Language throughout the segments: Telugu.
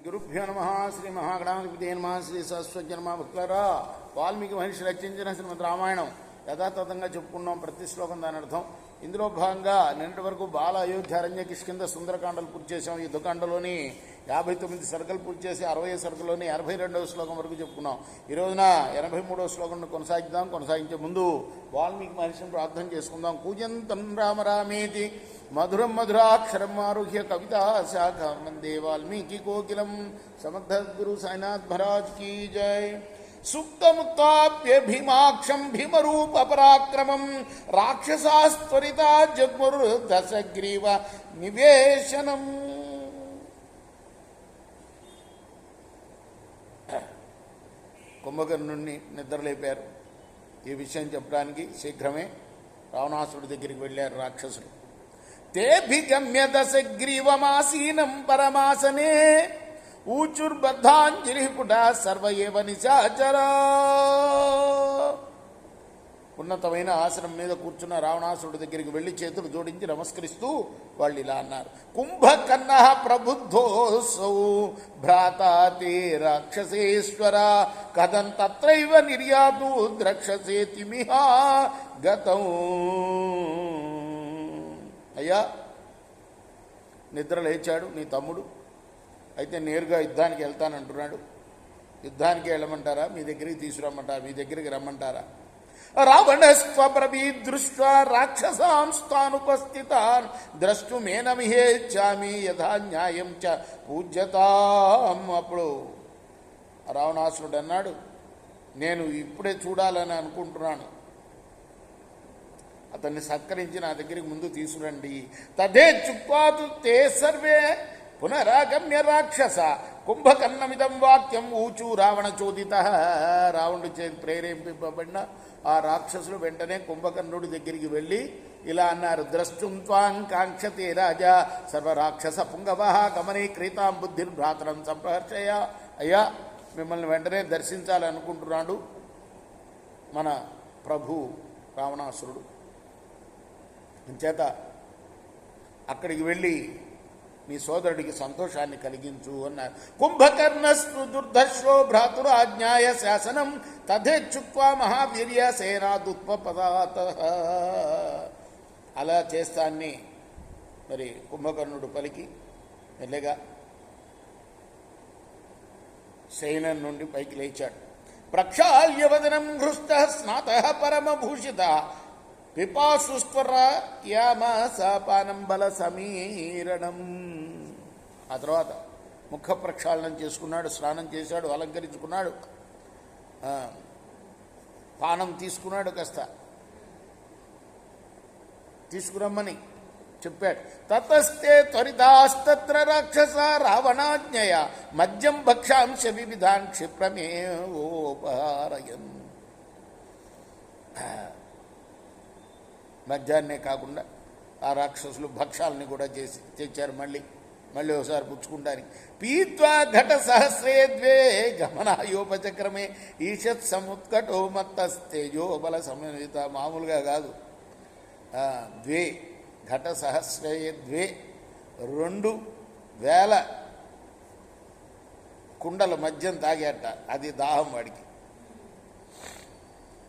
గురుభ్యో నమ. శ్రీ మహాగణాధిపతి నమ. శ్రీ సరస్వజన్మ భక్తులారా, వాల్మీకి మహర్షి రచించిన శ్రీమద్ రామాయణం యథాతథంగా చెప్పుకున్నాం. ప్రతి శ్లోకం దాని అర్థం. ఇందులో భాగంగా నిన్నటి వరకు బాల అయోధ్య అరణ్య కిష్కింద సుందరకాండలు పూర్తి చేసాం. యుద్ధకాండలోని 59 సర్గలు పూర్తి చేసి 60 సర్గలోని 82వ శ్లోకం వరకు చెప్పుకున్నాం. ఈ రోజున 83వ శ్లోకం కొనసాగిద్దాం. కొనసాగించే ముందు వాల్మీకి మహర్షిని ప్రార్థన చేసుకుందాం. కూజంతం రామ రామేతి మధురం మధురాక్షరం ఆరుహ్య కవితా శాఖ వందే వాల్మీకి కోకిలం. సమర్థ గురు సాయినాథ్ మహారాజ్ కీ జై. సుప్తముక్తాప్యభిమాక్షం భీమరూప పరాక్రమం రాక్షసాస్త్వరితా జగ్ముర్దశగ్రీవ నివేశనం. కుంభకర్ణుడిని నిద్రలేపారు. ఈ విషయం చెప్పడానికి శీఘ్రమే రావణాసుడి దగ్గరికి వెళ్ళారు రాక్షసులు. తేభిగమ్య దశగ్రీవమాసీనం పరమాసనే ఊచుర్బద్ధాంజలి పుటా సర్వ ఏవ నిశాచరా. ఉన్నతమైన ఆసనం మీద కూర్చున్న రావణాసుడి దగ్గరికి వెళ్లి చేతులు జోడించి నమస్కరిస్తూ వాళ్ళు ఇలా అన్నారు. కుంభకర్ణ ప్రబుద్ధోసౌ భ్రాతాతే రాక్షసేశ్వర కథం తత్రైవ నిర్యాతు ద్రక్షసేతిమిహా గతం. అయ్యా, నిద్ర లేచాడు నీ తమ్ముడు, అయితే నేరుగా యుద్ధానికి వెళ్తానంటున్నాడు. యుద్ధానికి వెళ్ళమంటారా, మీ దగ్గరికి తీసుకురమ్మంటారా? మీ దగ్గరికి రమ్మంటారా? రావణస్వప్రభీ దృష్ట్వా రాక్షసాంస్తానుపస్థితాన్ ద్రష్టుమేనమిహేచ్ఛామి యథా న్యాయం చ పూజ్యతాం. అప్పుడు రావణాసురుడు అన్నాడు, నేను ఇప్పుడే చూడాలని అనుకుంటున్నాను, అతన్ని సత్కరించి నా దగ్గరికి ముందు తీసుకురండి. తదే చుక్వాతు తే సర్వే పునరాగమ్య రాక్షస కుంభకర్ణమిదం వాక్యం ఊచు రావణ చోదిత. రావణుడి చేతి ప్రేరేపింపబడిన ఆ రాక్షసులు వెంటనే కుంభకర్ణుడి దగ్గరికి వెళ్ళి ఇలా అన్నారు. ద్రష్టుం త్వాం కాంక్షతే రాజా సర్వరాక్షస పుంగవ గమనే క్రీతాం బుద్ధిర్ భ్రాతరం సంప్రహర్షయ. అయ్యా, మిమ్మల్ని వెంటనే దర్శించాలనుకుంటున్నాడు మన ప్రభు రావణాసురుడు. అంచేత అక్కడికి వెళ్ళి నీ సోదరుడికి సంతోషాన్ని కలిగించు అన్నారు. కుంభకర్ణస్తు దుర్ధర్షో భ్రాతురాజ్ఞాయ శాసనం తథేచ్చుక్వా మహావీర్య సేనాదుత్పదాత. అలా చేస్తాన్ని మరి కుంభకర్ణుడు పలికి మెల్లగా శయనం నుండి పైకి లేచాడు. ప్రక్షాళ్యవదనం హృష్ట స్నాత పరమభూషిత పిపాసుస్వర యామాసాపానం బల సమీరణం. ఆ తర్వాత ముఖ ప్రక్షాళనం చేసుకున్నాడు, స్నానం చేశాడు, అలంకరించుకున్నాడు, పానం తీసుకున్నాడు, కాస్త తీసుకురమ్మని చెప్పాడు. తతస్తే త్వరితాస్తత్ర రాక్షస రావణాజ్ఞయ మద్యం భక్షాంశ వివిధాన్ క్షిప్రమేవోపహారయన్. మద్యాన్నే కాకుండా ఆ రాక్షసులు భక్షాలని కూడా తెచ్చారు. మళ్ళీ ఒకసారి పుచ్చుకుంటానికి. పీత్వా ఘట సహస్రే ద్వే గమనాయోపచక్రమే ఈషత్ సముత్కటో మత్తస్తేజో బల సమన్విత. మామూలుగా కాదు, ద్వే ఘట సహస్రే ద్వే 2000 కుండల మద్యం తాగేట. అది దాహం వాడికి.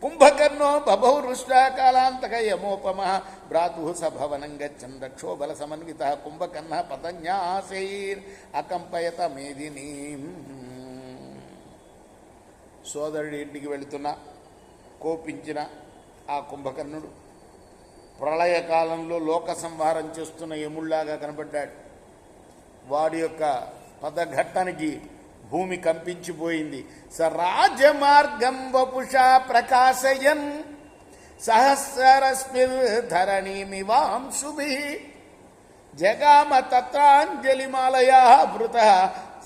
కుంభకర్ణో బభౌ రుష్టాకాలాంతక యమోపమ భ్రాతు సభవనం గచ్చన్ రక్షో బల సమన్విత కుంభకర్ణ పతన్యాసైర్ అకంపయత మేదిని. సోదరుడి ఇంటికి వెళుతున్న కోపించిన ఆ కుంభకర్ణుడు ప్రళయకాలంలో లోక సంహారం చేస్తున్న యముళ్లాగా కనబడ్డాడు. వాడి యొక్క పదఘట్టానికి భూమి కంపించిపోయింది. స రాజమార్గం వపుషా ప్రకాశయన్ సహస్రస్మిర్ధరణీమివాంశుభిః జగామ తత్రాంజలిమాలయా వృత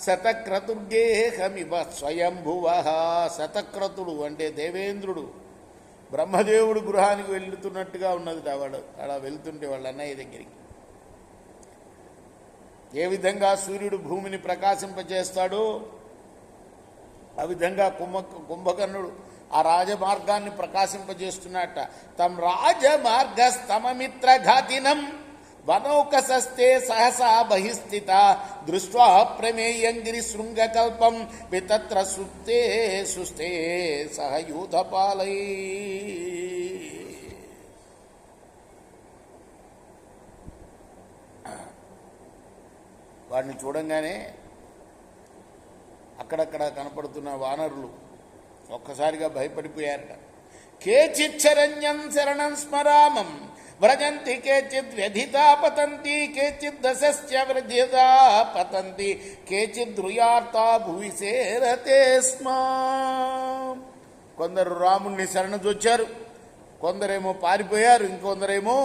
శతక్రతుర్గేహమివ స్వయంభువః. శతక్రతుడు అంటే దేవేంద్రుడు, బ్రహ్మదేవుడు గృహానికి వెళ్తున్నట్టుగా ఉన్నది. వాడు అలా వెళ్తుంటే వాళ్ళ అన్నయ్య దగ్గరికి. ఏ విధంగా సూర్యుడు భూమిని ప్రకాశింపజేస్తాడో ఆ విధంగా కుంభకర్ణుడు ఆ రాజమార్గాన్ని ప్రకాశింపజేస్తున్నట్ట. తం రాజమార్గస్తమమిత్రఘాతినం వనౌకసస్తే సహసా బహిస్థిత దృష్ట్వా ప్రమేయం గిరిశృంగకల్పం వితత్ర సుప్తే సుస్థే సహ యూథపాలై. వాడిని చూడంగానే అక్కడక్కడ కనపడుతున్న వానరులు ఒక్కసారిగా భయపడిపోయారట. కేచిచ్చరణ్యం శరణం స్మరామం వ్రజంతి కేచిద్ వ్యధితా పతంతి కేచిద్ దశస్య వృద్ధితా పతంతి కేచిద్ ద్రుయార్తా భువిసేరతే స్మా. కొందరు రాముణ్ణి శరణజొచ్చారు, కొందరేమో పారిపోయారు, ఇంకొందరేమో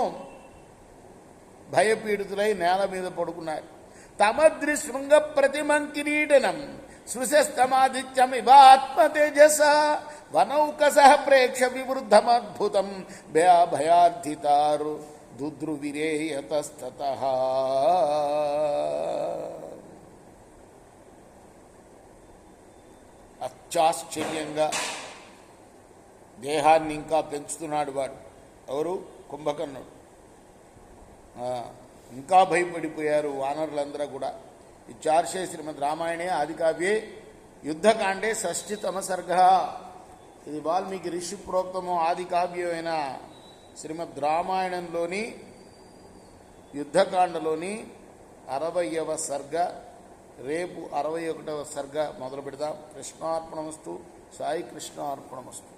భయపీడితులై నేల మీద పడుకున్నారు. తమద్రి శృంగ ప్రతిమం కిరీటనం సృశస్తమాదిత్యమివాత్మతేజస వనౌకస ప్రేక్ష వివృద్ధమద్భుతం భయార్థితారు దుద్రువిరేయతస్తతః. అత్యాశ్చర్యంగా దేహాన్ని ఇంకా పెంచుతున్నాడు వాడు. ఎవరు? కుంభకర్ణుడు. ఇంకా భయపడిపోయారు వానరులందరూ కూడా. ఇచ్చార్షే శ్రీమద్ రామాయణే ఆదికావ్యే యుద్ధకాండే షష్ఠితమ సర్గ. ఇది వాల్మీకి ఋషి ప్రోక్తము ఆదికావ్యమైన శ్రీమద్ రామాయణంలోని యుద్ధకాండలోని 60వ సర్గ. రేపు 61వ సర్గ మొదలు పెడదాం. కృష్ణార్పణమస్తు. సాయి కృష్ణార్పణమస్తు.